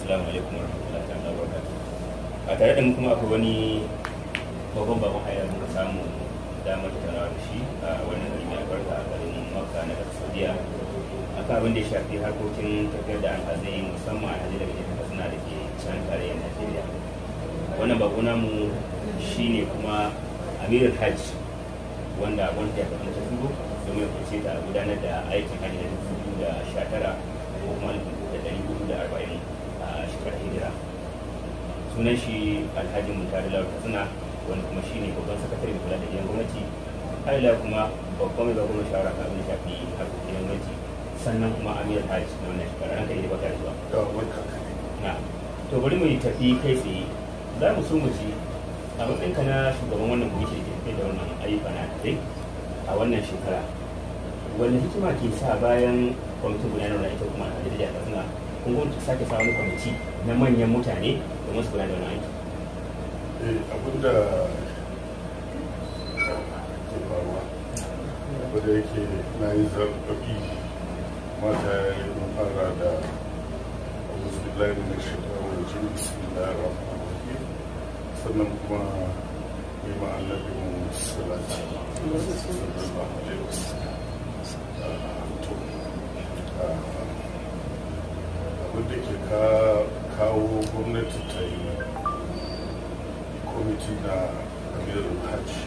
assalamu alaikum warahmatullahi ta'ala wabarakatuh. A tare da mu kuma akwai wani babban bakon haya muka samu damar tattaunawa da shi a wannan gari mai albarka a garin Makka na Saudiya akan abin da ya shafi harkokin tafiyar da alhazai musamman alhazai daga jihar Katsina da ke can tarayyar Najeriya. Wannan bako namu shine kuma Amirul Hajji wanda gwamnati ya taɓa ta turo domin ya fice ta gudanar da aikin hajji da 2019 ko kuma 1440 a shekarar hijira. Sunan shi Alhaji Muntari Lawal Katsina wanda kuma shi ne babban sakatare da kula da gidan gwamnati, haila kuma babban mai babban shawara kan abin da shafi harkokin gwamnati, sannan kuma Amirul Hajji na wannan shekara. Ranka da baka zuwa. Na to bari mu yi tafi kai tsaye. Za mu so mu ji a matsayinka na shugaban wannan kwamishin da ke da wannan ayyuka na dai a wannan shekara, wani hikima ke sa bayan kwamitin gudanar da ita kuma a Najeriya ta suna kun gwamnati sake sa wani kwamiti na manyan mutane domin su gudanar da wani aiki? Abinda ke faruwa wadda yake na yi zarfafi mata ya yi fara da abubuwan na shekaru da jin bismillahirrahmanirrahim, sannan kuma yi ma'annabi mu salati sallallahu alaihi wasallam. Abinda ke kawo gwamnati ta yi kwamiti na Amirul Hajji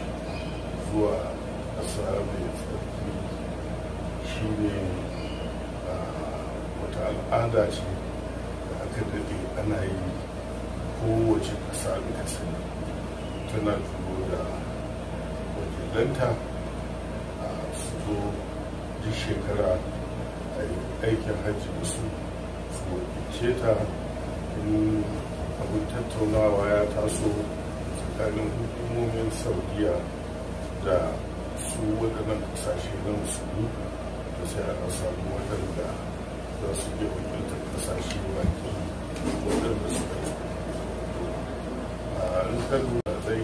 zuwa ƙasa mai tsarki shi ne wata al'ada ce da aka daɗe ana yi kowace ƙasa da ƙasa tana turo da wakilanta su zo duk shekara a yi aikin hajji da su wakilce ta in abin tattaunawa ya taso tsakanin hukumomin Saudiya da su waɗannan ƙasashe na musulmi da sai a samu waɗanda za su iya wakiltar ƙasashe baki waɗanda suka yi in ka lura dai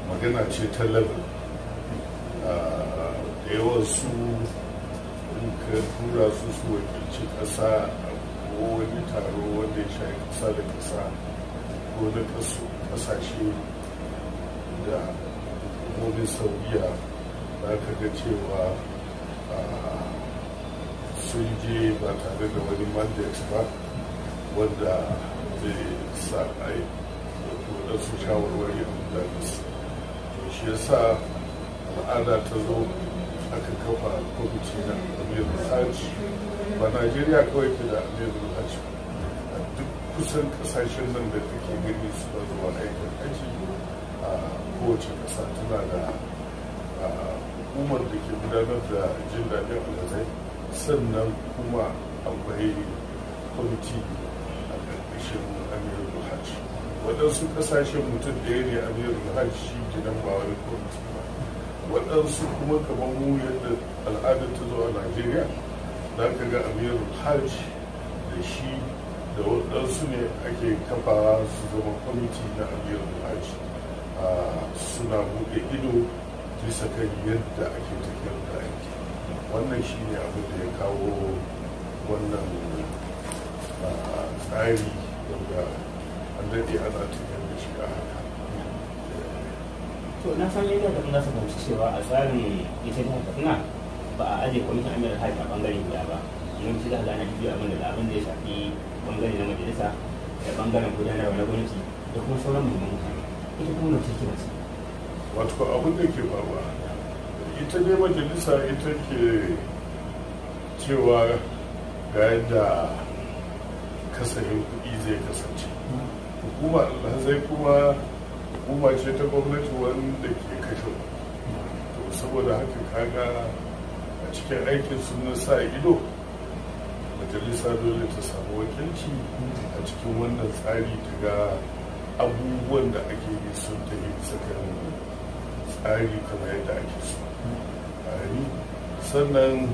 magana ce ta level da yawan su in ka tura su wakilci ƙasa ko wani taro wanda ya shafi ƙasa da ƙasa ko na ƙasashe da hukumomin Saudiya za ka ga cewa sun je ba tare da wani mandate ba wanda zai sa a yi waɗansu shawarwari a gudanar su. Shi yasa al'ada ta zo aka kafa kwamiti na Amirul Hajji. Ba Najeriya kawai ke da Amirul Hajji, a duk kusan kasashen nan da kake gani suna zuwa aikin hajji a kowace ƙasa tana da hukumar da ke gudanar da jin daɗin alhazai, sannan kuma akwai kwamiti a ƙarƙashin Amirul Hajji. Waɗansu ƙasashen mutum ɗaya ne Amirul Hajji shi gidan ba wani kwamiti ba. Waɗansu kuma kamar mu yadda al'adar ta zo a Najeriya za ka ga Amirul Hajji da shi da waɗansu ne ake kafawa su zama kwamiti na Amirul Hajji suna buɗe ido bisa kan yadda ake tafiyar da aiki. Wannan shi ne abin da ya kawo wannan tsari wanda an daɗe ana tafiyar da shi a haka. To na san yadda da za su fahimci cewa a tsarin ita ta Katsina ba a ajiye kwamitin Amirul Hajji a bangare guda ba. Mun ci za a gane biyu abin da ya shafi bangare na majalisa da bangaren gudanarwa na gwamnati da kuma sauran muhimman mutane. Ita kuma wata ke mace. Wato abin da ke faruwa ita ne majalisa ita ke cewa ga yadda kasafin kuɗi zai kasance. Hukuma alhazai kuma hukuma ce ta gwamnati wanda ke kashe. To saboda haka kaga a cikin aikin su na sa ido, majalisa dole ta samu wakilci a cikin wannan tsari ta ga abubuwan da ake yi sun ta yi sakan tsari kamar yadda ake so. Sannan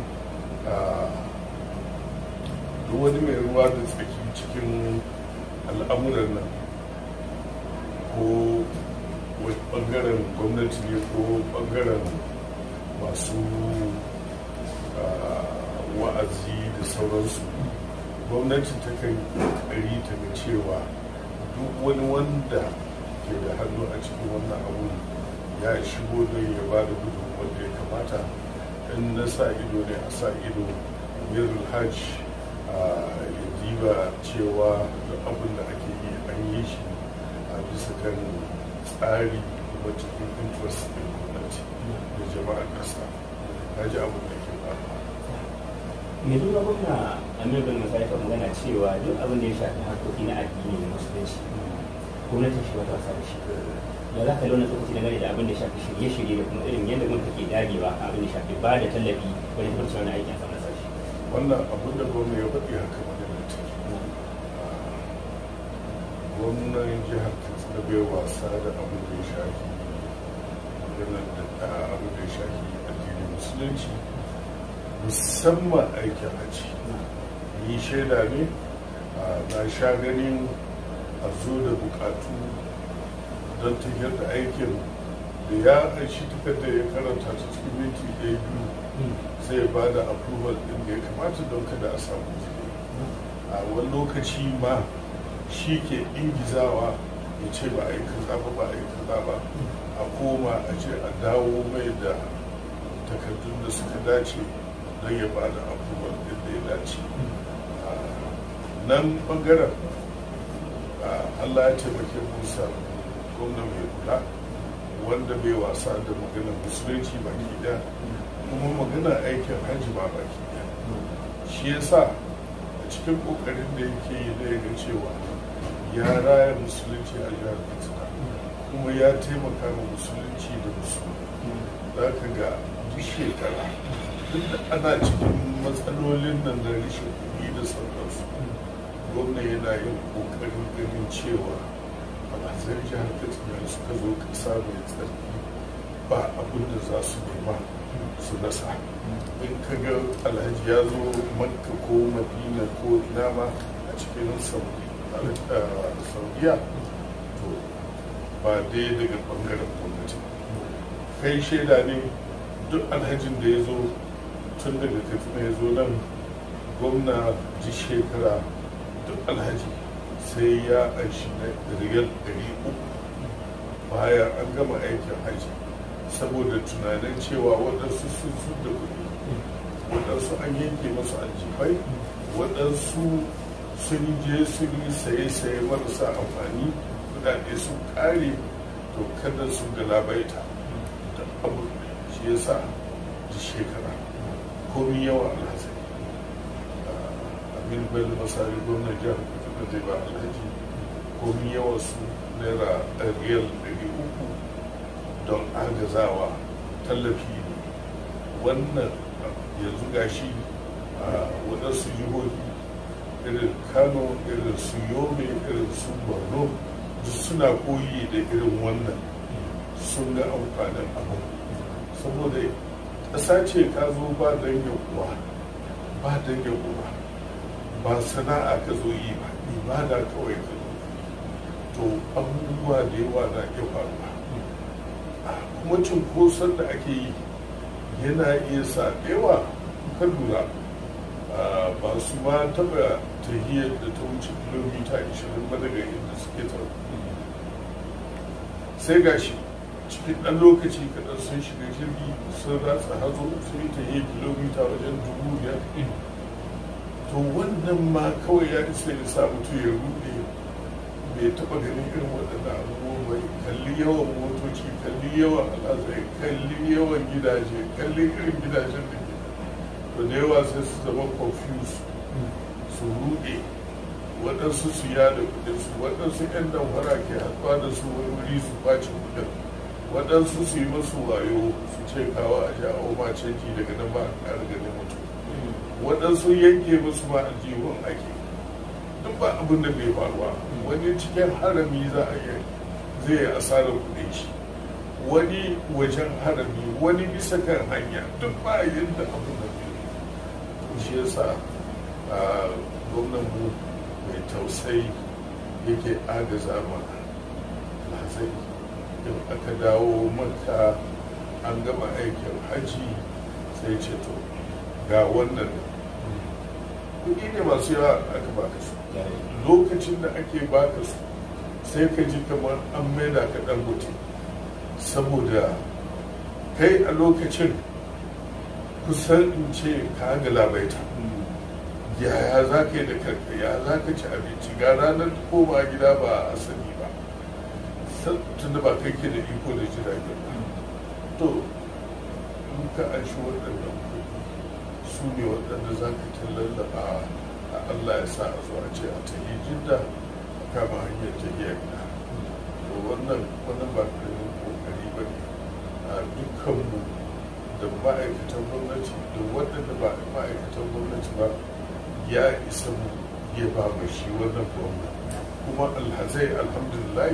duk wani mai ruwa da tsaki cikin al'amuran nan, ko bangaren gwamnati ne ko bangaren masu wa'azi da sauransu. Gwamnati ta kan kokari ta ga cewa duk wani wanda ke da hannu a cikin wannan abu ya shigo don ya ba da gudunmuwar da ya kamata. In na sa ido ne a sa ido, Amirul Hajji ya diba cewa da abin da ake yi an yi shi a bisa kan tsari kuma cikin interest ɗin gwamnati da jama'ar ƙasa. Na ji abin da ke ba. mai duba gwamna Amirul misali ta magana cewa duk abin da ya shafi harkoki na addini da musulunci gwamnatin shi wata wasa da shi da za ka launa tsokaci dangane da abin da shafi shirye-shirye da kuma irin yadda gwamnati ke dagewa a abin da shafi ba da tallafi wajen tabbatar wani aikin sa na sashi. Wannan abin da gwamna ya faɗi haka magana ce. Gwamnan jihar Katsina bai wasa da abin da ya shafi maganar da abin da ya shafi addinin musulunci, musamman aikin hajji. Ni shaida ne, na sha ganin a zo da bukatu don tafiyar da aikin da ya aishi takardar ya karanta ta cikin minti ɗaya biyu sai ba da approval ɗin da ya kamata don kada a samu jiki. A wani lokaci ma shi ke ingizawa ya ce ba a yi kaza ba a yi kaza ba, a koma a ce a dawo mai da takardun da suka dace don ya ba da approval ɗin da ya dace. Nan ɓangaren Allah ya taimake Musa gwamna mai kula wanda bai wasa da maganar musulunci baki ɗaya kuma maganar aikin hajji ba baki ɗaya. Shi yasa a cikin ƙoƙarin da yake yi da ya ga cewa ya raya musulunci a jihar Katsina kuma ya taimaka ma musulunci da musulmi. Za ka ga duk shekara duk da ana cikin matsalolin nan da rashin kuɗi da sauransu, gwamna yana yin ƙoƙarin ganin cewa alhazan jihar Katsina suka zo ƙasa mai tsarki ba abin da za su nema su nasa. In ka ga alhaji ya zo Makka ko Madina ko ina ma a cikin Saudiya, to ba dai daga ɓangaren gwamnati. Kai shaida ne, duk alhajin da ya zo tun daga Katsina ya zo nan, gwamna ji shekara duk alhaji sai ya aishi na riyal 300 bayan an gama aikin haji, saboda tunanin cewa waɗansu sun da kuɗi, waɗansu an yanke masu aljifai, waɗansu sun je sun yi saye-saye marasa amfani, kuɗaɗe sun ƙare, to kada su galabaita da abu. Shi yasa ji shekara komi yawa alhazai Amirul Bello Masari gwamnan jihar Katsina zai ba alhaji komi yawa su naira riyal 300 don agazawa tallafi ne. Wannan yanzu gashi a waɗansu jihohi irin Kano, irin su Yobe, irin su Borno duk suna koyi da irin wannan, sun ga amfanin abu. Saboda ƙasa ce ka zo ba dangin uwa, ba dangin uwa, ba sana'a ka zo yi ba, ibada kawai ka zo, to abubuwa da yawa na iya faruwa. Kuma cunkoson da ake yi yana iya sa yawa ka lura ba su ma taɓa tahiyar da ta wuce kilomita 20 ba daga inda suke ta. Sai gashi cikin ɗan lokaci kaɗan sun shiga jirgi sun ratsa hazo sun yi tahiyar kilomita wajen 5,000. To wannan ma kawai ya isa ya sa mutum ya rude, bai taɓa ganin irin waɗannan abubuwan bai. Kalli yawan motoci, kalli yawan alhazai, kalli yawan gidaje, kalli irin gidajen da ke. To da yawa sai su zama confused, su rude, waɗansu su yada kuɗinsu, waɗansu 'yan damfara ke haɗuwa da su wani wuri su ɓaci kuɗin, waɗansu su yi masu wayo su ce kawo a jawo ma canji daga nan ba a ƙara ganin mutum, waɗansu yanke musu ma aljihun ake. Duk ba abin da bai faruwa. Wani cikin harami za a yi zai yi asarar kuɗin shi, wani wajen harami, wani bisa kan hanya, duk ba yadda abin da bai. Shi yasa gwamnan mu mai tausayi yake agaza ma lazai. In aka dawo Makka an gama aikin haji sai ce to ga wannan kuɗi ne masu yawa aka baka su lokacin da ake baka su sai ka ji kamar an maida ka ɗan mutum saboda kai a lokacin kusan in ce ka galabaita yaya za ka yi da kanka ya za ka ci abinci ga ranar koma gida ba a sani ba tun da ba kai ke da iko da jiragen ba to in ka an shi waɗannan kuɗi su ne waɗanda za ka ta lallaba a Allah ya sa a zuwa ce a tafi jidda a kama hanyar tafiya gida to wannan ba ƙaramin ƙoƙari ba ne a dukkanmu da ma'aikatan gwamnati da waɗanda ba ma'aikatan gwamnati ba ya isa mu ya ba mu shi wannan gwamnati kuma alhazai alhamdulillah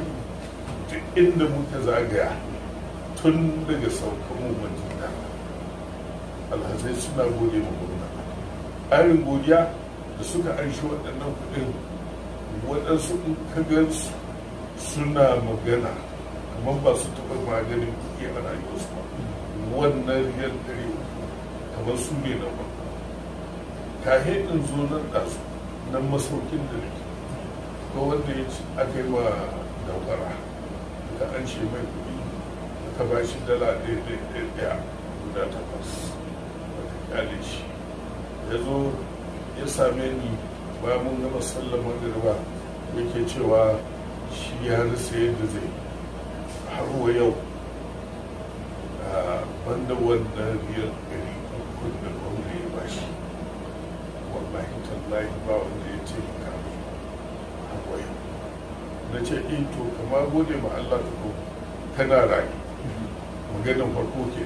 duk inda muka zagaya tun daga saukanmu madina alhazai suna gode mu gwamnati ƙarin godiya da suka anshi waɗannan kuɗin waɗansu in ka gansu suna magana kamar ba su taɓa maganin kuɗi a rayuwarsu ba wannan riyal 300 kamar su ne na farko kahin in zo nan ɗazu nan masaukin da nake ko wanda ya ci aka yi wa daukara ka an ce mai kuɗi ka ba shi dala ɗaya guda 8 wata kyale shi ya zo ya same ni ba mun gama sallar magariba yake cewa shi ya rasa yadda zai har wa yau banda wannan riyal 300 da gwamna ya ba shi wallahi tallahi ba wanda ya ce ka har wa yau na ce to kama gode ma Allah ta ko kana rayu maganin farko ke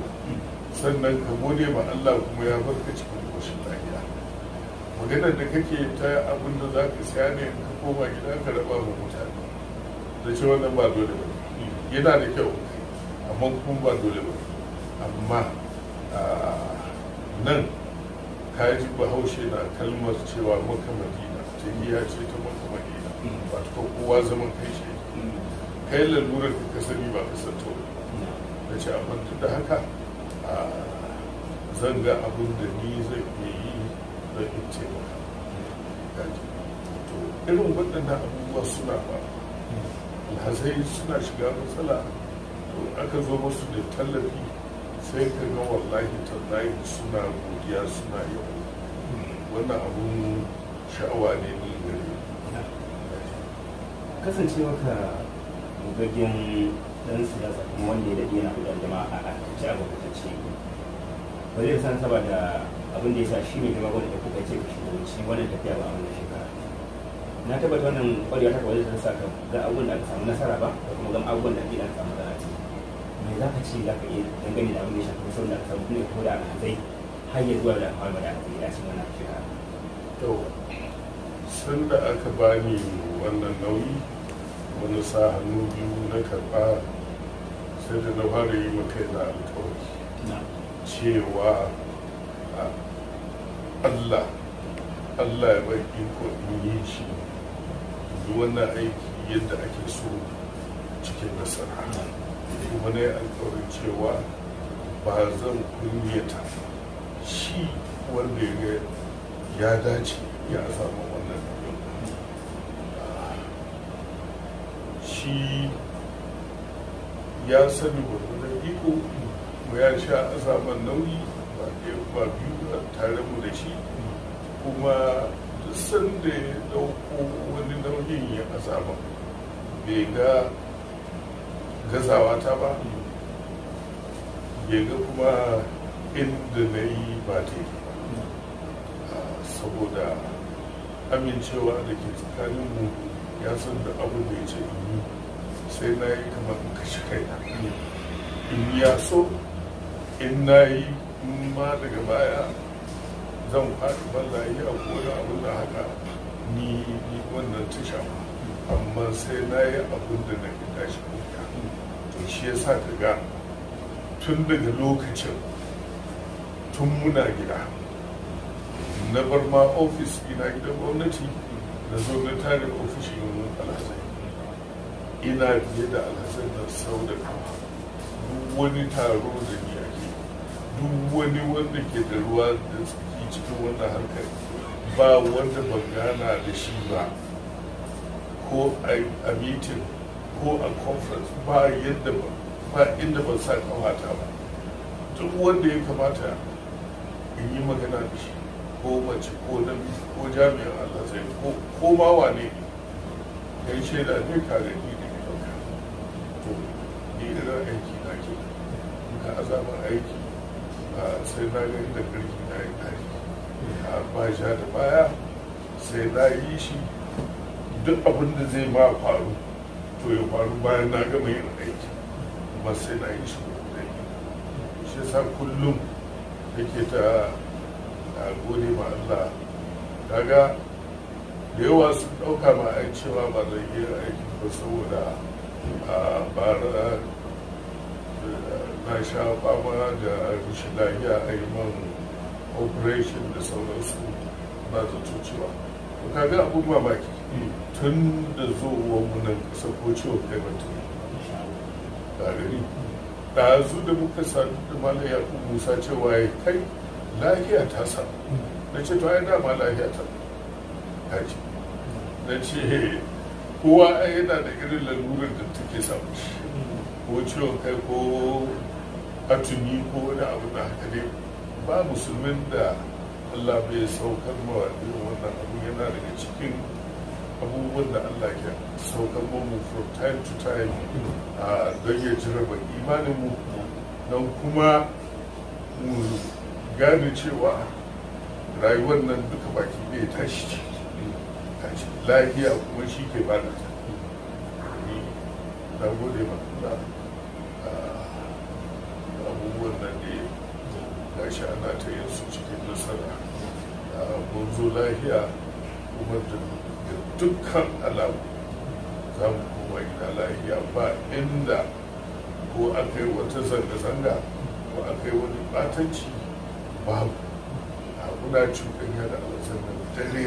sannan ka gode ma Allah kuma ya barka cikin koshin lafiya maganar da kake ta abin da za ka siya ne ka koma gida ka raba ma mutane da ce wannan ba dole ba yana da kyau amma kuma ba dole ba amma nan kaji bahaushe na kalmar cewa maka madina tahiya ce ta maka madina ba ta kowa zaman kai shi kai lalurar ka sani ba ka san to da ce amma duk da haka zan ga abin da ni zai iya yi da in taimaka kaji to irin waɗannan abubuwa suna ba alhazai suna shiga matsala to aka zo musu da tallafi sai ka ga wallahi tallahi suna godiya suna yabo wannan abun sha'awa ne ni gare kasancewa ka gaggen dan siyasa kuma wanda ya daɗe na kudin jama'a a ci a gwamnatacce ba zai san saboda abin da ya sa shi ne jama'a wanda kuka ce ka shugabanci wannan tafiya ba a wannan shekara na tabbata wannan kwarewa ta kawai zai sa ka ga abubuwan da aka samu nasara ba da kuma ga abubuwan da ake samu matsala ce me za ka ce za ka iya dangane da abin da ya shafi sauran da aka samu ne ko da alhazai har ya zuwa da kawai da aka yi a cikin wannan shekara. to sun da aka bani wannan nauyi wani sa hannu biyu na karɓa sai da na fara yi maka na alkawari cewa Allah ya bai iko in yi shi wannan aiki yadda ake so cikin nasara kuma na yi alkawarin cewa ba zan kunyata shi wanda ya dace ya samu wannan shi ya sani gwargwadon iko mu ya sha azaman nauyi ba biyu tare mu da shi kuma duk sanda ya dauko wani nauyin ya azama bai ga gazawa ta ba bai ga kuma inda na yi ba ta yi saboda amincewa da ke tsakaninmu ya san da abin da ya ce in yi sai na yi kamar in kashe kaina in ya so in na yi ma daga baya zan faɗi ballaye a kowane abin da haka ni wannan tasha amma sai na yi abin da na gida shi kuka to shi ya sa ka ga tun daga lokacin tun muna gida na bar ma ofis ina gidan gwamnati na zo na tare ofishin alhazai ina biye da alhazai na sau da kafa duk wani taro da ni ake duk wani wanda ke da ruwa da tsaki cikin wannan harkar ba wanda ban gana da shi ba, ko a meeting ko a conference, ba inda ban sa kawata ba. Duk wanda ya kamata in yi magana da shi, ko mace ko namiji ko jami'an Allah sai ko ma wane kai shaida ne ka gani da ke ɗauka. To ni irin aiki na ke ka azaman aiki sai na ga inda ƙarfi na yi kari ba ja da baya, sai na yi shi. Duk abin da zai ma faru to ya faru bayan na gama yin aiki, kuma sai na yi shi da shi sa kullum yake ta gode ma Allah. Kaga da yawa sun ɗauka ma ai cewa ba zai iya aiki ba saboda bara na sha fama da rashin lafiya a yi man operation da sauransu, na zato cewa kaga abun mamaki tun da zuwa munan kasa ko ciwon kai mutum da gani ɗazu da muka sadu da malam yaƙub musa cewa ya kai lafiya ta samu. Na ce to ai dama lafiya ta haji. Na ce kowa ai yana da irin lalurar da take samu shi, ko ciwon kai ko atuni ko wani abu da haka ne. Ba musulmin da Allah bai saukar mawa irin wannan abu, yana daga cikin abubuwan da Allah ke saukar mu from time to time don ya jarraba imaninmu, don kuma mu gane cewa rayuwar nan duka baki ɗaya tashi ce, lafiya kuma shi ke ba da ta. Na gode ma abubuwan nan da gashi ana ta yin su cikin nasara. Mun zo lafiya kuma da dukkan alamu za mu koma gida lafiya, ba inda ko aka yi wata zanga-zanga ko aka yi wani batanci, babu. Muna cuɗanya da alzannan dare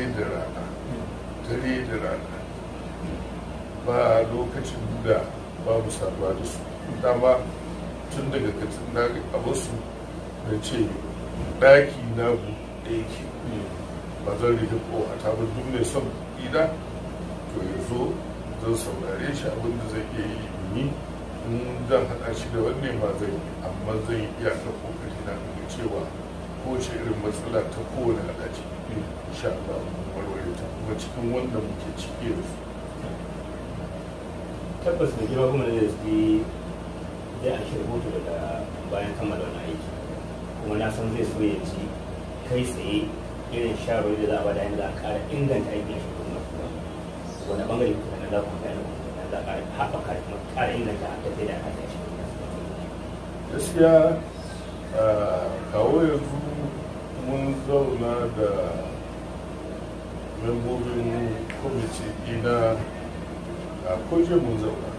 da rana, ba lokacin da babu saduwa da su. Dama tun daga Katsina a wasu na ce ɗaki na buɗe yake, ba zan rike kowa ta ba. Duk mai son gida to ya zo, zan saurare shi abin da zai iya yi. In zan haɗa shi da wanne ma zai yi, amma zan yi iyakar kokari na ga cewa kowace irin matsala ta kowane haɗaci insha Allah warware ta, kuma cikin wanda muke ciki yanzu. Tabbas da girma kuma da zai an shirya hoto daga bayan kammala wani aiki, kuma na san zai so ya ci kai tsaye irin shawarwari da za a bada yanzu za a ƙara inganta aikin shi kuma wani bangare kuma na za ku kai na za a ƙara haɓaka kuma ƙara inganta a tafiya da aikin shi. Gaskiya kawo yanzu mun zauna da membobin kwamiti ina a koje mun zauna.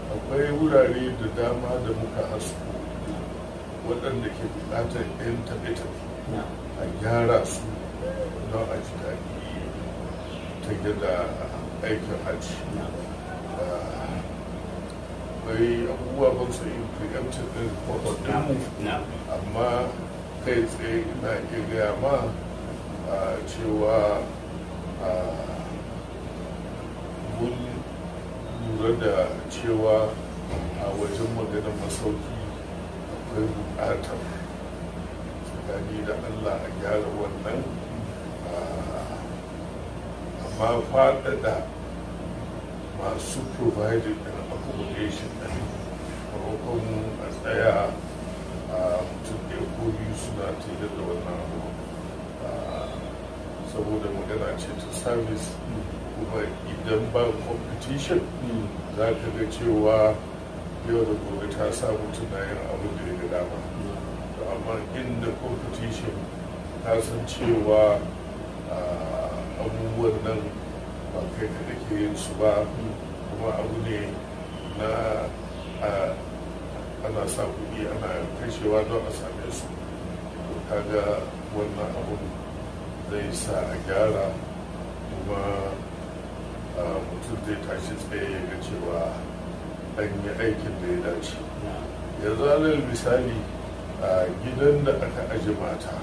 Akwai wurare da dama da muka hasko waɗanda ke buƙatar 'yan taɓe-taɓe a gyara su don a ji daɗi ta gida aikin hajji. Akwai abubuwa ban su yi preemptive ɗin kwakwaɗinmu, amma kai tsaye ina iya gaya ma cewa mun lura da cewa a wajen maganin masauki akwai buƙatar tsakani da Allah a gyara wannan, amma faɗaɗa masu provided an accommodation ɗin maimakon a tsaya mutum ɗaya ko biyu suna tare da wannan abu, saboda magana ce ta service. Kuma idan ba competition za ka ga cewa yau da gobe ta sa mutum na yin abin da ya ga dama. Amma inda competition ta san cewa abubuwan nan ba kai ka da ke yin su ba, kuma abu ne na ana sa kuɗi ana kashewa don a same su. Kaga wannan abun zai sa a gyara, kuma mutum zai tashi tsaye ga cewa an yi aikin da ya dace. Yanzu alal misali a gidan da aka aje mata,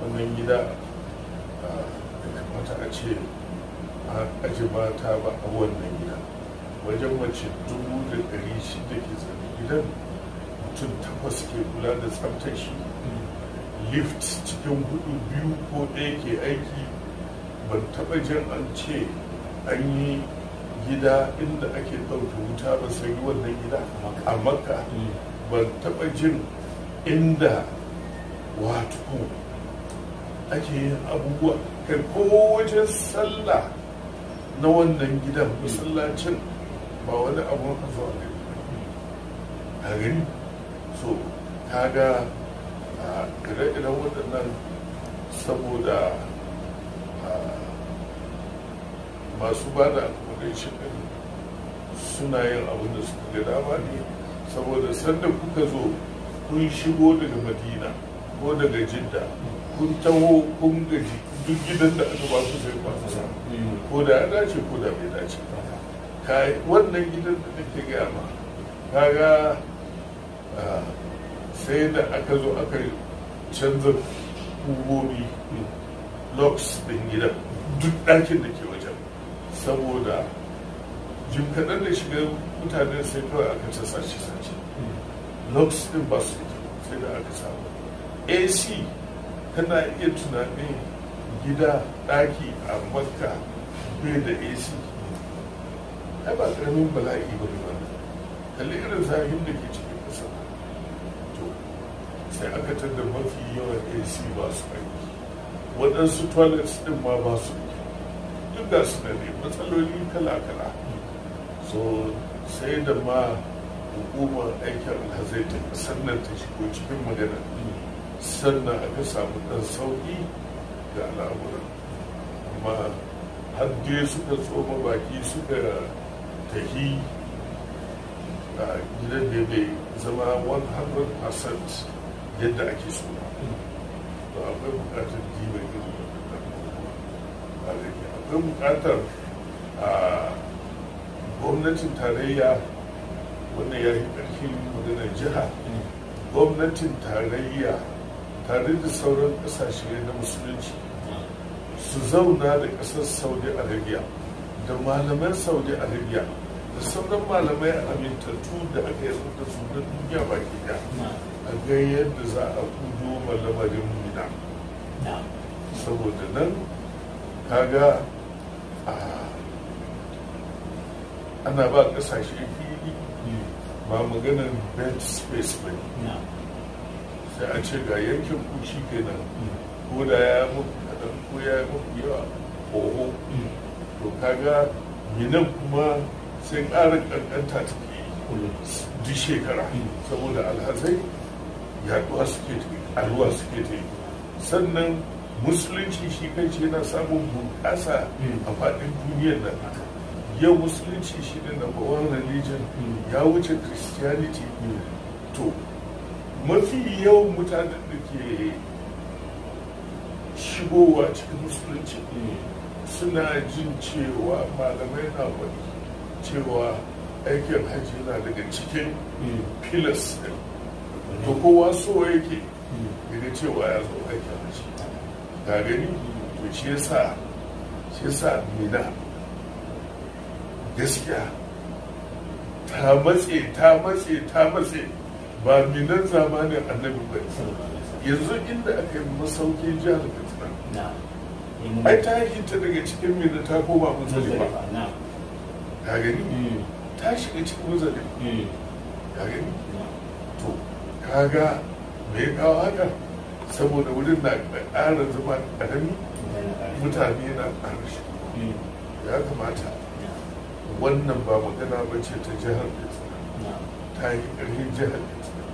wannan gida da kamata a ce a aji mata ba a wannan gida. Wajen mace 600 ke zane gidan, mutum 8 ke kula da tsaftar shi, lift cikin 4 2 ko 1 ke aiki. Ban taɓa jin an ce an yi gida inda ake ɗauke wuta ba sai wannan gida a Makka. Ban taɓa jin inda wato ake yin abubuwa kai ko wajen sallah na wannan gidan masallacin ba wani abu ka zo a gani. So kaga a ire-iren waɗannan saboda masu ba da accommodation ɗin suna yin abin da suka ga dama ne, saboda sanda kuka zo kun shigo daga Madina ko daga Jidda kun taho kun gaji, duk gidan da aka ba ku sai ba kusa, ko da ya dace ko da bai dace kai wannan gidan da nake gaya ma kaga sai da aka zo aka canza kugobi locks din gidan duk ɗakin da ke wajen, saboda jim kaɗan da shiga mutane sai kawai aka ta sace locks din ba su sai da aka samu AC. Kana iya tunanin gida ɗaki a Makka bai da AC, ai ba ƙaramin bala'i ba ne ba. Kalli irin zahin da ke cikin ƙasa. To sai aka tada mafi yawan AC ba su aiki, waɗansu toilets ɗin ma ba su aiki, duk da su ne matsaloli kala-kala. So sai da ma hukumar aikin alhazai ta ƙasar nan ta shigo cikin magana, sannan aka samu ɗan sauƙi ga al'amuran. Amma har dai suka tsoma baki suka tahi a gidan da bai zama 100% yadda ake so ba. To akwai buƙatar jiban irin waɗannan, akwai buƙatar a gwamnatin tarayya, wannan ya yi ƙarfin maganar jiha. Gwamnatin tarayya tare da sauran ƙasashe na musulunci su zauna da ƙasar Saudi Arabia da malaman Saudi Arabia da sauran malamai amintattu da aka yi da su na duniya baki ɗaya, a ga yadda za a kudo malamarin Mina. Saboda nan kaga ana ba ƙasashe fili ba maganar bed space ba ne. Sai a ce ga yankin kushi kenan, ko da ya muku kaɗan ko ya muku yawa oho. To kaga Minan kuma sai ƙara ƙanƙanta ta duk shekara, saboda alhazai yaduwa suke ta alwa suke ta yi. Sannan musulunci shi kanci yana samun bunƙasa a faɗin duniyar nan. Yau musulunci shi ne number one religion, ya wuce Christianity. To mafi yawan mutanen da ke shigowa cikin musulunci suna jin cewa malamai na wani cewa aikin hajji yana daga cikin pillars ɗin. To kowa so yake daga cewa ya zo aikin hajji, ka gani. To shi yasa Mina gaskiya ta matse ba Minan zamanin Annabi ba. Yanzu inda aka yi masaukin jihar Katsina, ai ta yi ta daga cikin Mina ta koma Muntari, ka gani, ta shiga cikin Muntari, ka gani. To kaga me ya kawo haka? Saboda wurin na ƙara zama ƙarami, mutane na ƙara shi. Ya kamata wannan ba magana ba ce ta jihar Katsina, ta yi ƙarfin jihar Katsina,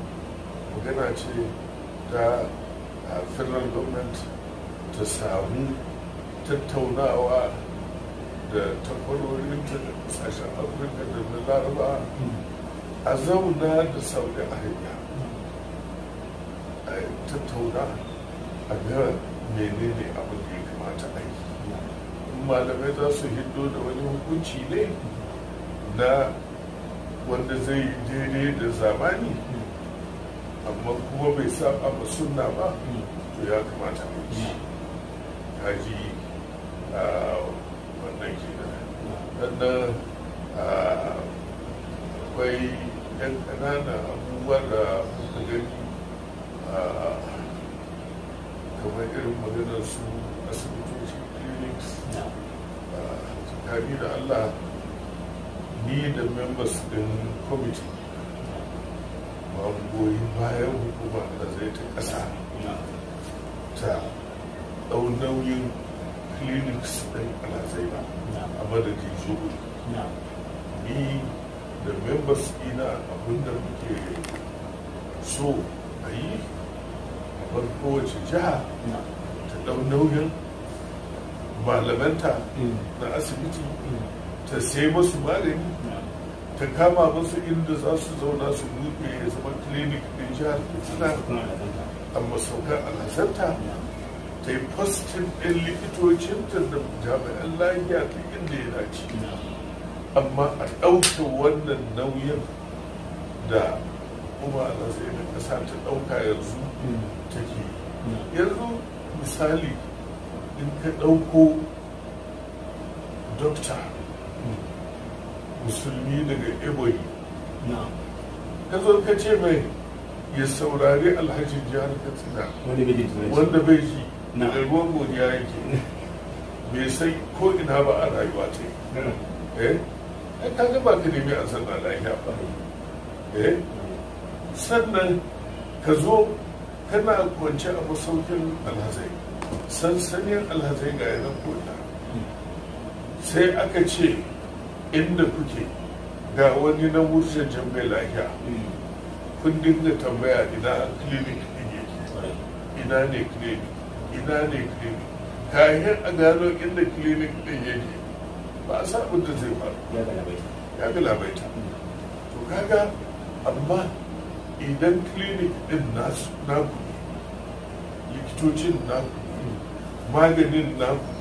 magana ce ta federal government ta samu tattaunawa da takwarorinta da kasashen Afirka da na Laraba a zauna da Saudi Arabia a tattauna a ga menene abin da ya kamata a yi. Malamai za su hiddo da wani hukunci ne na wanda zai yi daidai da zamani, amma kuma bai saba ma sunna ba, to ya kamata a yi. kaji wannan ke sannan akwai yan ƙananan abubuwa da muka gani kamar irin maganar su asibitoci clinics tsakani da Allah ni da members din committee ba goyi bayan hukuma da zai ta ƙasa ta ɗau nauyin clinics ɗin alhazai ba a madadin shugul ni da members ina abinda muke so a yi a bar kowace jiha ta ɗau nauyin malamanta na asibiti ta sai masu magani ta kama masu inda za su zauna su buɗe ya zama clinic ɗin jihar Katsina amma saukar alhazanta ta yi postin ɗin likitocinta da jami'an lafiya ta inda ya dace amma a ɗauke wannan nauyin da kuma alhazai da ƙasa ta ɗauka yanzu take yanzu misali in ka ɗauko dokta musulmi daga ebonyi ka zo ka ce mai ya saurari alhajin jihar Katsina wanda bai ji da ruwan godiya yake bai sai ko ina ba a rayuwa ta yi ka ga ba ka nemi an sanna lafiya ba sannan ka zo kana kwance a masaukin alhazai sansanin alhazai ga yanar koda sai aka ce inda kuke ga wani na murjan bai lafiya kun dinga tambaya ina clinic din yake ina ne clinic ina ne clinic kayan a gano inda clinic din yake ba a sa abin da zai faru ya galabaita to kaga amma idan clinic din nasu naku likitocin naku maganin naku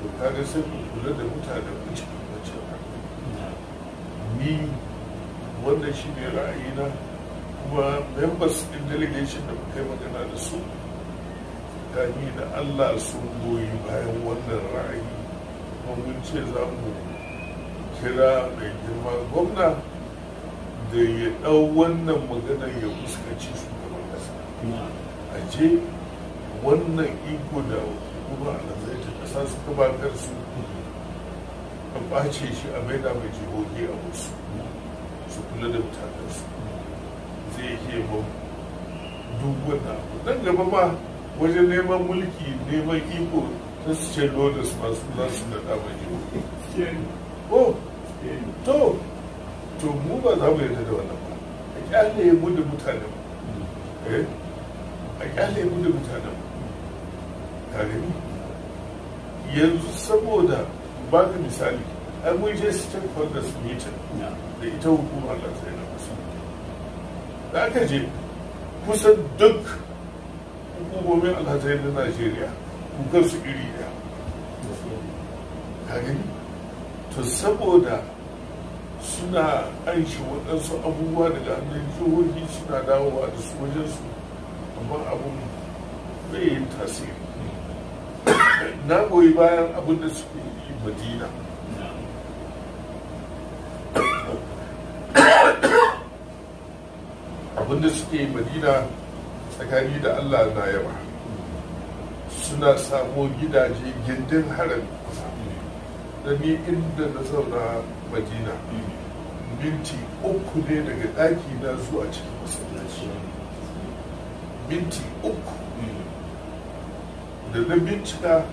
to kaga sai ku kula da mutanen ku cikin wancan ni wannan shi ne ra'ayina kuma members in delegation da muka yi magana da su gani da Allah sun goyi bayan wannan ra'ayi kuma mun ce za mu kira mai girma gwamna da ya ɗau wannan magana ya fuskanci shugaban ƙasa a je wannan iko da kuma alhazai ta ƙasa su gabatar su a ɓace shi a maida mai jihohi a musu su kula da mutanensu zai ke ba duk wannan abu nan gaba ma wajen neman mulki neman iko ta su ce lodas masu za su naɗa mai jihohi to mu ba za mu yarda da wannan ba a kyale mu da mutanen a kyale mu da mutanen kare yanzu saboda ba ka misali an mun je stakeholders meeting da ita hukumar lantarki na kusa da aka je kusan duk hukumomin alhazai na Najeriya kukar su iri ɗaya kare to saboda suna aishi waɗansu abubuwa daga hannun jihohi suna dawowa da su wajensu amma abun bai yin tasiri na goyi bayan abin da suke yi Madina abin da suke yi Madina tsakani da Allah na yaba suna samo gidaje gindin harami da ni inda na zauna Madina minti 3 ne daga ɗaki na zuwa cikin masallaci minti 3 da na bincika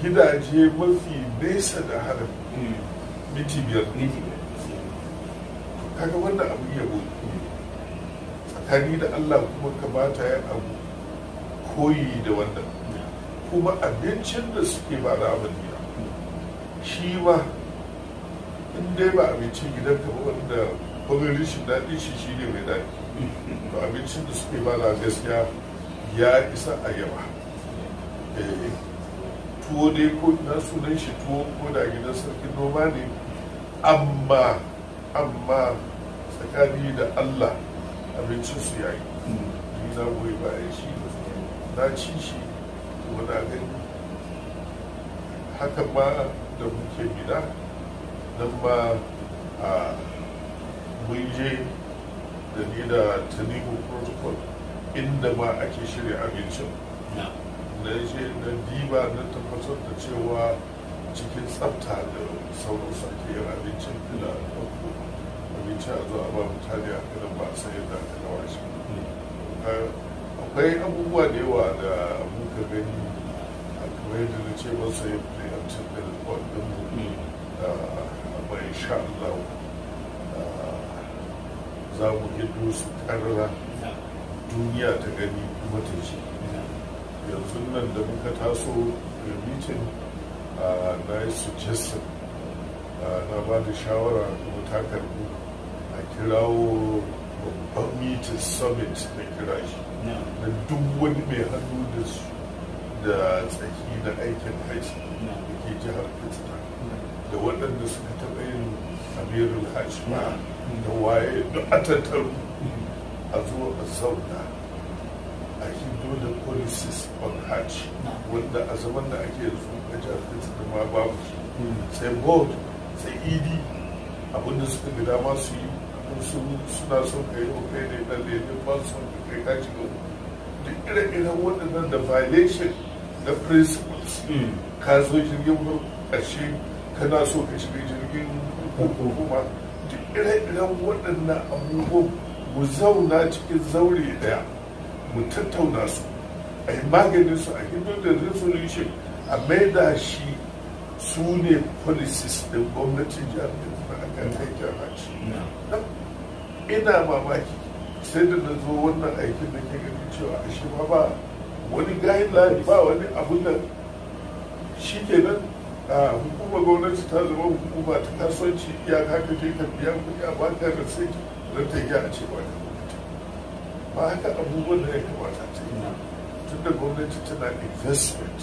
gidaje mafi nesa da haram minti 5 kaga wannan abu yabo tsakani da Allah kuma kamata ya abu koyi da wannan kuma abincin da suke ba da abin shi ma in dai ba abincin gidanka ba wanda kwamin rishin daɗin shi ne mai daɗi to abincin da suke ba da gaskiya ya isa a yaba tuwo dai ko na sunan shi tuwo ko da gidan sarkin noma ne amma tsakani da Allah abincin su yayi ni na goyi bayan shi na ci shi wani gani haka ma da muke gida nan ma a mun je da ni da tanimu protocol inda ma ake shirya abincin na je na diba na tabbatar da cewa cikin tsafta da sauran sake yin abincin da ɗauko abinci a zo a ba mutane a kanan ba a san yadda aka gawa shi akwai abubuwa da yawa da muka gani a kamar yadda na ce masa yin preemptive da ɗinmu amma insha Allah za mu hiddo su ƙarara duniya ta gani kuma ta ce yanzu nan da muka taso da mitin na yi suggestion na ba da shawara kuma ta karbu a kirawo babban mitin summit na kira shi na duk wani mai hannu da tsaki na aikin haji da ke jihar Katsina da waɗanda suka taɓa yin Amirul Hajji da waye da a tattaru a zo a zauna a hindo da policies on Hajji wanda a zaman da ake yanzu a jihar Katsina ma babu shi sai board sai idi abinda suka ga dama su yi suna son ka yi kai ne dan lejin ba su son kai ka shiga duk ire-iren waɗannan da violation na principles ka zo jirgin ƙarshe kana so ka shiga jirgin hukuma duk ire-iren waɗannan abubuwan mu zauna cikin zaure ɗaya mu tattauna su a yi maganin su a hindu da resolution a maida shi su ne policies ɗin gwamnatin jihar Katsina a kan aikin hajji. Ina mamaki sai da na zo wannan aikin da ke gani cewa a shi ba wani guideline ba wani abun nan shi kenan hukumar gwamnati ta zama hukuma ta kasuwanci iyaka ka je ka biya kuɗi a baka da sai don ta yi a ce ba ka ba haka abubuwan da ya kamata ta yi tun da gwamnati tana investment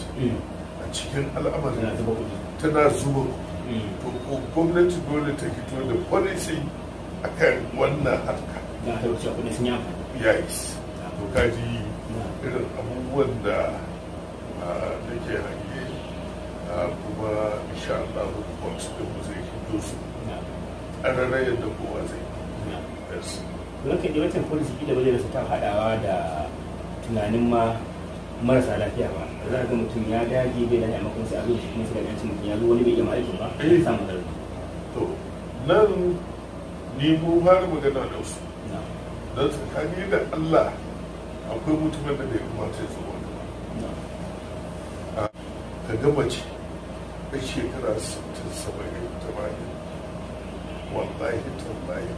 a cikin al'amarin tana zuba to ko gwamnati dole ta fito da policy a kan wannan harka yes to kaji irin abubuwan da nake hange kuma insha Allah report da mu zai fito su a rarrayar da kowa zai yes lokacin da wancan policy da wajen ta haɗawa da tunanin ma marasa lafiya ba za ga mutum ya dage bai da makon sai abin shi kuma sai da yancin mutum ya zo wani bai iya aikin ba sai samu zargi to nan ni mu fara magana da su don tsakani da Allah akwai mutumin da bai kamata ya zo wani ba ka ga mace a shekara 60-70-80 wallahi tallahi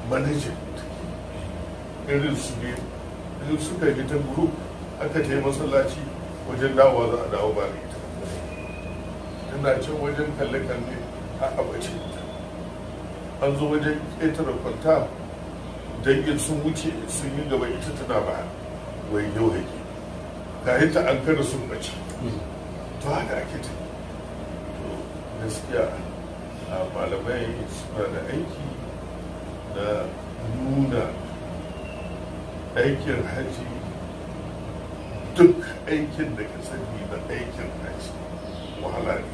manajan irin su ne irin suka yi ta group aka ta yi masallaci wajen dawowa za a dawo ba da ita tana can wajen kalle-kalle a abace an zo wajen ƙetare kwanta dangin sun wuce sun yi gaba ita tana ba wai yau hake ga ita an kada sun bace to haka ake ta to gaskiya malamai suna da aiki na nuna aikin haji duk aikin da ka sani na aikin haji wahala ne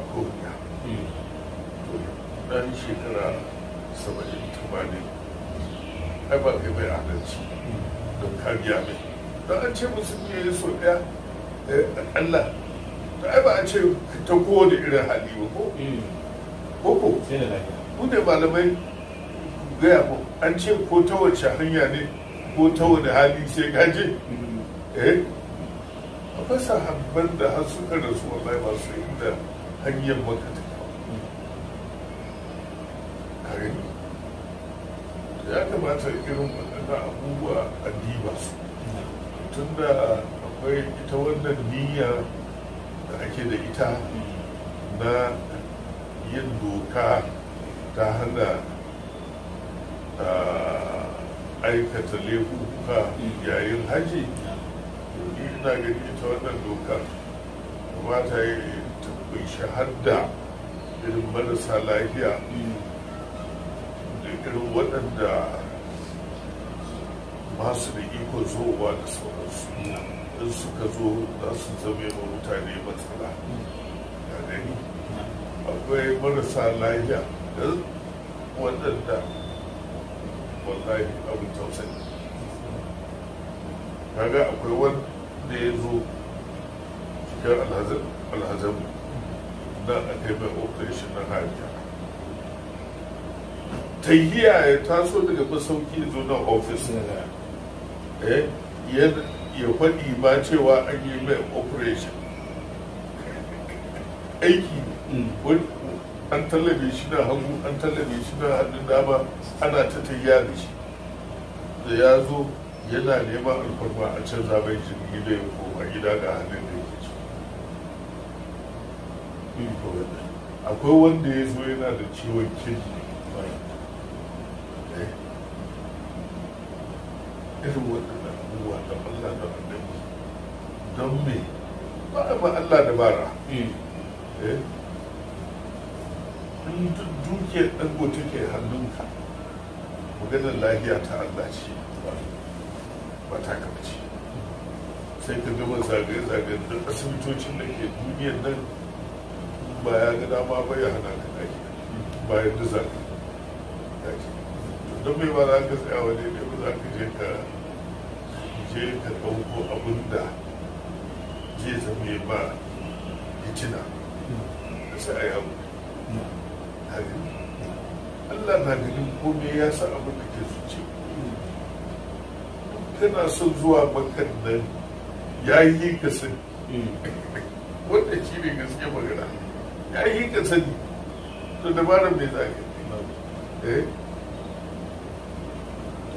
a kowane to na yi shekara 70-80 ai ba kai bai adalci don kariya mai don an ce musulmi ya yi so ɗaya Allah to ai ba a ce ta kowane irin hali ba ko ko mu ne malamai gaya mu an ce ko ta wace hanya ne ko ta wani hali sai gaje akwai sahabban da har suka rasu wallahi ba su inda hanyar maka ta kare ya kamata irin waɗannan abubuwa a diba su tunda akwai ita wannan niyya da ake da ita na yin doka ta hana aikata laifuka yayin haji ni ina gani ita wannan doka kamata ya ta kunshi hadda irin marasa lafiya da irin waɗanda masu da iko zowa da sauransu in suka zo za su zame ma mutane matsala ya gani akwai marasa lafiya da waɗanda wallahi abin tausayi kaga akwai wanda ya zo cikin alhazan na a kai mai operation na hajji tahiya ya taso daga masauki zo na ofis ya faɗi ba cewa an yi mai operation aiki an tallabe shi na hagu an tallabe shi na hannun dama ana ta tahiya da shi da ya zo yana neman alfarma a can zaben jirgi da ya koma gida ga hannun da yake so akwai wanda ya zo yana da ciwon kirji irin waɗannan abubuwa da Allah da annabi don me ba a ma Allah da bara in dukiyar ɗango take hannunka maganar lafiya ta Allah ce ba ta kamci sai ka gama zagaye-zagayen da asibitocin da ke duniyar nan ba ya ga dama ba ya hana ka ɗaki bayan da zagaye don mai ba za ka tsaya waje ne ba za ka je ka ɗauko abin da zai zama ba hitina da sai a yi abu Allah na ganin komai ya sa abin da ke zuci kana son zuwa makan nan ya yi ka sani wanda shi ne gaske magana ya yi ka sani to dabarar mai zagaye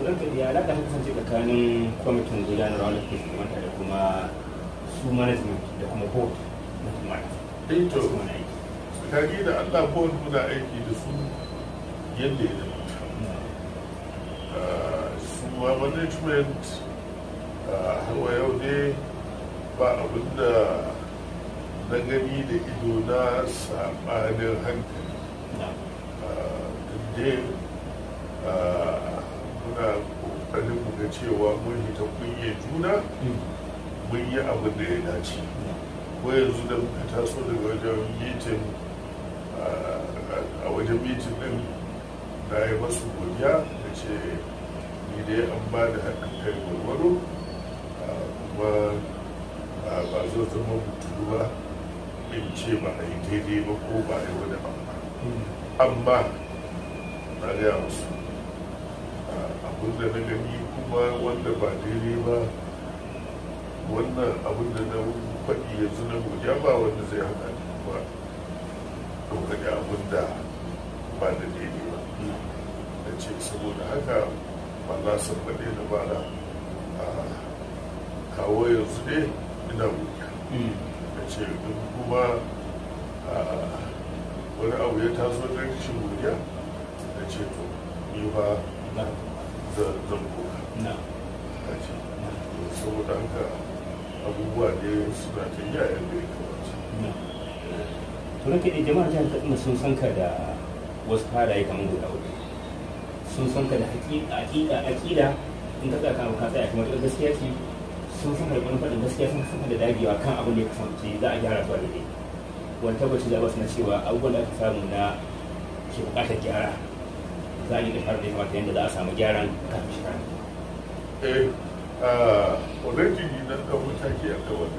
ranka da alaƙa ta kasance tsakanin kwamitin gudanarwa da ke shugabanta da kuma su management da kuma board na kuma aiki tsakani da Allah board muna aiki da su yadda ya zama su ma management hawa yau ne ba abinda na gani da ido na saɓanin hankali muna kokarin mu ga cewa mun hita kunye juna mun yi abin da ya dace ko yanzu da muka taso daga wajen mitin a wajen mitin din na yi masu godiya da ce ni dai an ba da haɗin kai gwargwaro kuma ba zo zama mutu ba in ce ba a yi daidai ba ko ba a yi wani amma na gaya musu abinda na gani kuma wanda ba daidai ba wannan abinda na faɗi yanzu na godiya ba wanda zai hana ni kuma ɗaukaki abinda ba da daidai ba da ce saboda haka ba na san baɗe na ba da kawo yanzu ne ina godiya da ce in kuma wani abu ya taso na rashin godiya da ce to ni ba zan koka saboda haka abubuwa ne suna ta yi a yadda ya kamata to ranka da jama'ar jihar Katsina sun san ka da wasu halaye kamar guda hudu sun san ka da aƙida in ka tsaka ka tsaya kamar gaskiya ce sun san ka da wani faɗin gaskiya sun san ka da dagewa kan abin da ya kasance za a gyara zuwa daidai wani tabbaci da basu na cewa abubuwan da aka samu na ke buƙatar gyara za a yi ƙasar da ya kamata yadda za a samu gyaran kafin shekara. already na ɗan mataki a kawai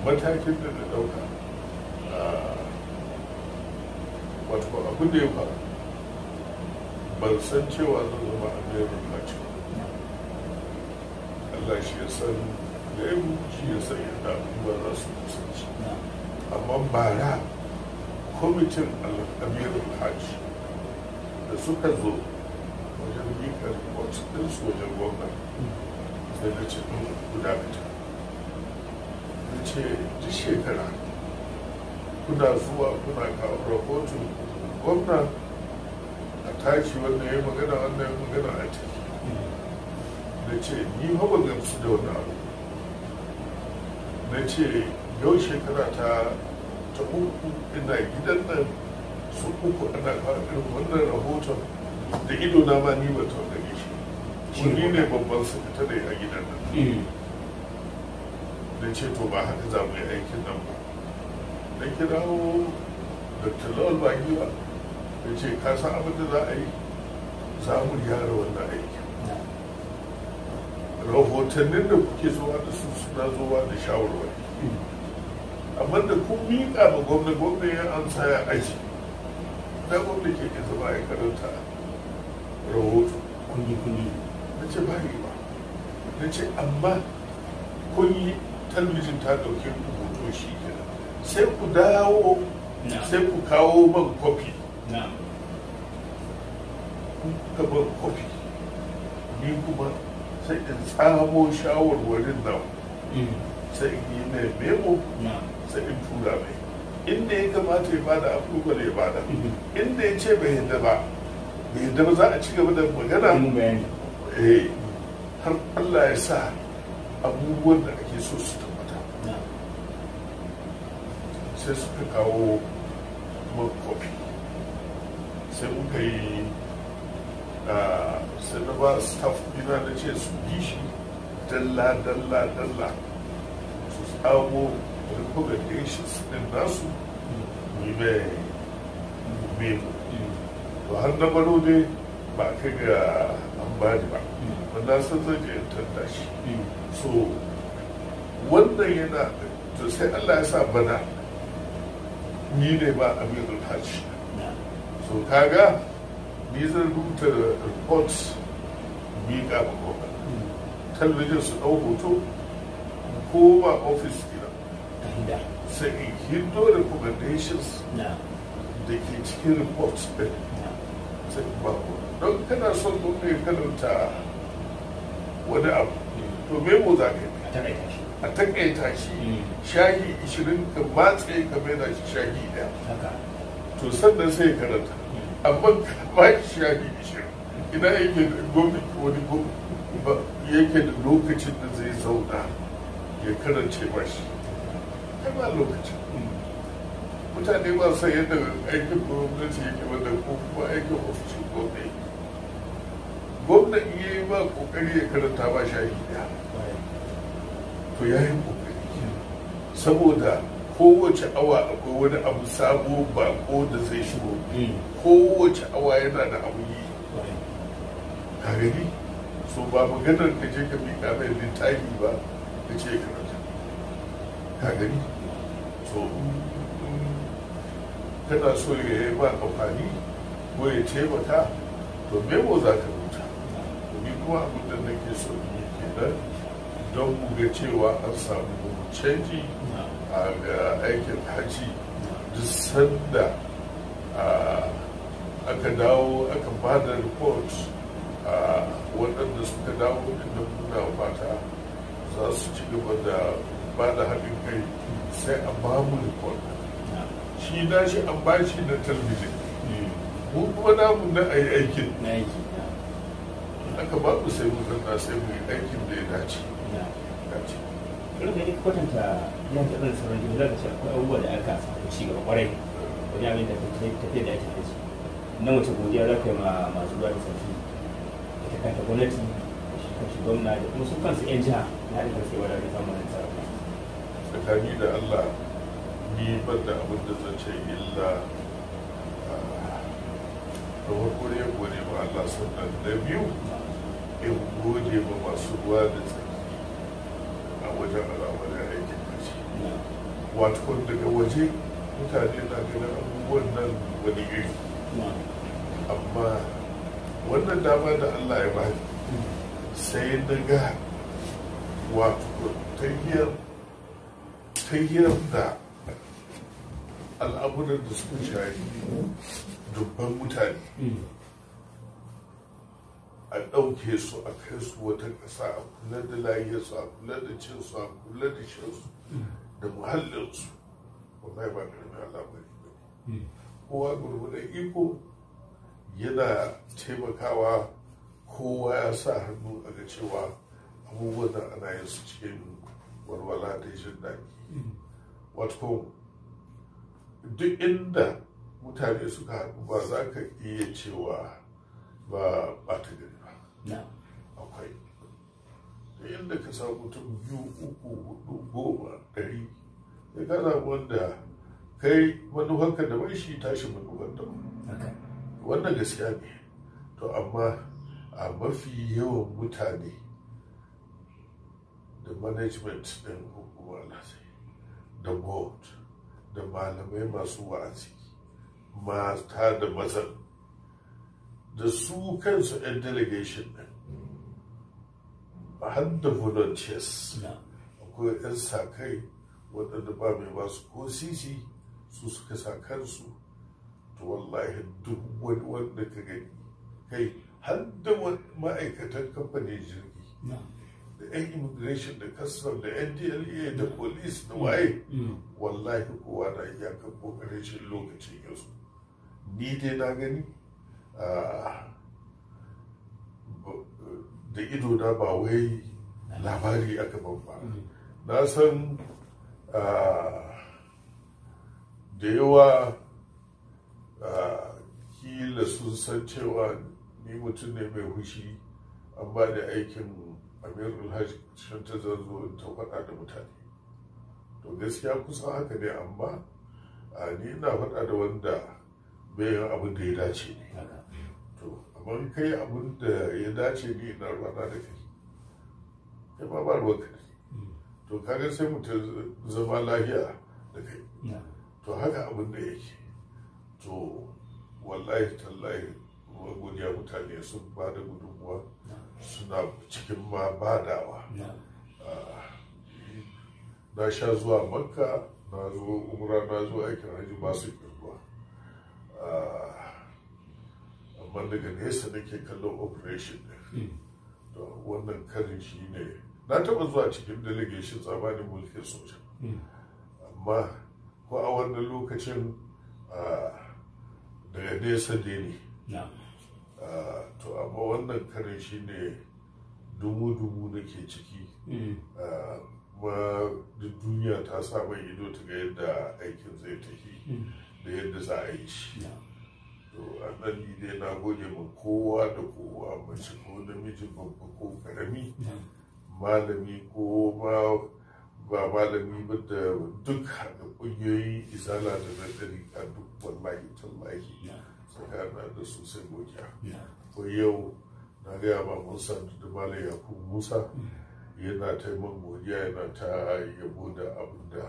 matakin da na ɗauka wato abin da ya faru ban san cewa zan zama Amirul Hajji Allah shi ya san gaibu shi ya san yadda abubuwa za su kasance amma bara kwamitin Amirul Hajji da suka zo wajen miƙa report ɗinsu wajen gwamnati sai na ce guda fita na ce duk shekara kuna zuwa kuna kawo rahoton gwamna a tashi wannan ya magana wannan ya magana a ciki na ce ni haɓa gamsu da wani abu na ce yau shekara ta uku ina gidan nan su uku ana kawo irin wannan rahoton da ido na ma ni ba ta gani shi wani ne babban sakatare a gidan nan na ce to ba haka za mu yi aikin nan ba. Na kirawo Dr. Lawal ba ya ce ka san abin da za a yi, za mu gyara wannan aikin. Rahotannin da kuke zuwa da su suna zuwa da shawarwari, amma da kun miƙa ma gwamna ya amsa ya aji, na gwamna ke zama ya karanta rahoto kundi na ce ba yi ba. Na ce amma kun yi talabijin ta ɗauke hoto shi kenan, sai ku dawo sai ku kawo man kofi. Kuka ban kofi, ni kuma sai in tsamo shawarwarin nan, sai in yi mai memo, sai in tura mai inda ya kamata ya bada approval ya bada, inda ya ce bai yadda ba za a ci gaba da magana har Allah ya sa abubuwan da ake so su tabbata. Sai suka kawo man kofi, sai muka yi sai na ba staff dina da ce su bi shi dalla su tsamo recommendations din nasu yi mai memo. To har na baro ne ba a kai ga an bani ba, wanda san zai je tanta shi. So wannan yana to sai Allah ya sa bana ni ne ba Amirul Hajji. So kaga ni zan rubuta reports miƙa ma gwamnati, talabijin su ɗau hoto ko ba ofis gida sai in hindo recommendations da ke cikin reports ɗin sai in ba don kana son gwamnati ya karanta wani abu to memo za ka yi a takaita shi shahi 20 ka matse ka mai da shi shahi 1 to sannan sai ya karanta. Amma ba shi shahi 20 ina yake da gwamnati wani yake da lokacin da zai zauna ya karance ba shi ba lokacin. Mutane ba san yadda aikin gwamnati yake wanda ko kuma aikin ofishin gwamnati. Gwamnati ya yi ba kokari ya karanta ba shahi 1 to ya yi kokari saboda kowace awa akwai wani abu sabo bako da zai shigo, kowace awa yana da abu yi ka gani. So ba maganar ka je ka miƙa mai littafi ba ka ce karanta ka gani. So kana so ya yi ba amfani ko ya taimaka to memo za ka rubuta. Domin kuma abin da nake so yi kenan don mu ga cewa an samu canji a aikin hajji. Duk sanda aka dawo aka ba da report waɗanda suka dawo inda muna fata za su ci gaba da ba da haɗin kai sai a ba mu report. Shi na shi an ba shi na talabijin, mu kuma namu na a yi aikin aka ba mu sai mu zanna sai mu yi aikin da ya dace. Irin da ya kwatanta yan da ɗan sauran jini zaka ce akwai abubuwa da aka samu ci gaba kwarai wajen abin da tafiya da ake da su. Na wace godiya za ka yi ma masu ruwa da sarki, ita kanta gwamnati, shi kanshi gwamna da kuma su kansu 'yan jiha na haɗin kansu yawa da samun wani sarrafa. Tsakani da Allah ni ban da abin da zan ce illa da farko ya gode ma Allah, sannan na biyu in gode ma masu ruwa da tsaki a wajen al'amarin aikin kashi. Wato daga waje mutane na ganin abubuwan nan wani iri, amma wannan dama da Allah ya ba sai na ga wato tahiyar da al'amuran da suka shafi dubban mutane a ɗauke su a kai su wata ƙasa a kula da lahiyarsu, a kula da cinsu, a kula da shansu da muhallinsu. Wallahi ba ƙarfi al'amari ba. Kowa gurgudan iko yana taimakawa, kowa ya sa hannu a ga cewa abubuwan da ana yin su cikin walwala da jin daɗi. Wato duk inda mutane suka haɗu ba za ka iya cewa ba ɓata gari ba. Akwai da inda ka samu mutum 2 3 4 10 100 ya ka samu wanda kai manufarka da bai shi tashi manufar da wannan gaskiya ne. To amma a mafi yawan mutane da management ɗin hukumar da board da malamai masu wa'azi mata da mazan da su kansu 'yan delegation ɗin har da volunteers akwai 'yan sa-kai waɗanda ba mai basu ko sisi su suka sa kansu. To wallahi duk wani wanda ka gani kai har da ma'aikatan kamfanin jirgi da 'yan immigration da custom da ndla da police da waye wallahi kowa na iyakar kokarin shi lokacin yanzu. Ni dai na gani da ido na ba wai labari aka ban ba. Na san da yawa kila sun san cewa ni mutum ne mai hushi an ba da aikin Amirul Hajji ta zanzo ta faɗa da mutane. To gaskiya kusan haka ne, amma ni ina faɗa da wanda bai yin abin da ya dace ne. To amma kai abin da ya dace ni ina rana da kai ma ba ruwanka da ni. To kaga sai mutum zama lafiya da kai. To haka abin da yake. To wallahi tallahi godiya mutane sun ba da gudunmuwa suna cikin ma badawa. Na sha zuwa Makka, na zo umra, na zo aikin hajji ba su kirguwa, amma daga nesa nake kallon operation ɗin. To wannan karin shi ne na taɓa zuwa cikin delegation tsamanin mulkin soja, amma ko a wannan lokacin daga nesa ne. To amma wannan karin shi ne dumu-dumu da ke ciki, kuma duniya ta sa mai ido ta ga yadda aikin zai tafi da yadda za a yi shi. To a nan ni dai na gode ma kowa da kowa, mace ko namiji, babba ko karami, malami ko ba malami ba, da duk ƙungiyoyin izala da na ɗariƙa duk wallahi tallahi tsakanin da su sai godiya. Ko yau na gaya ma Musa da Malam Yakubu Musa yana ta man godiya, yana ta yabo da abin da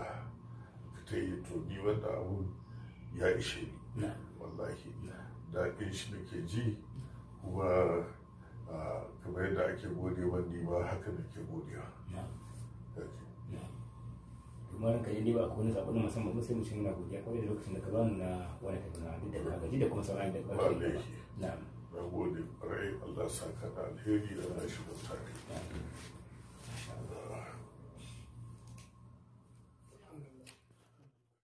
ta yi. To ni wanda abun ya ishe ni wallahi, daɗin shi nake ji, kuma kamar yadda ake gode man ni ma haka nake godiya. kuma ranka yi ba ko wani zaɓen musamman sai mu ci muna godiya kawai da lokacin da ka bamu na wani tafiya duk da ka gaji da kuma sauran da ba na gode ƙwarai, Allah saka da alheri da na shi da tare.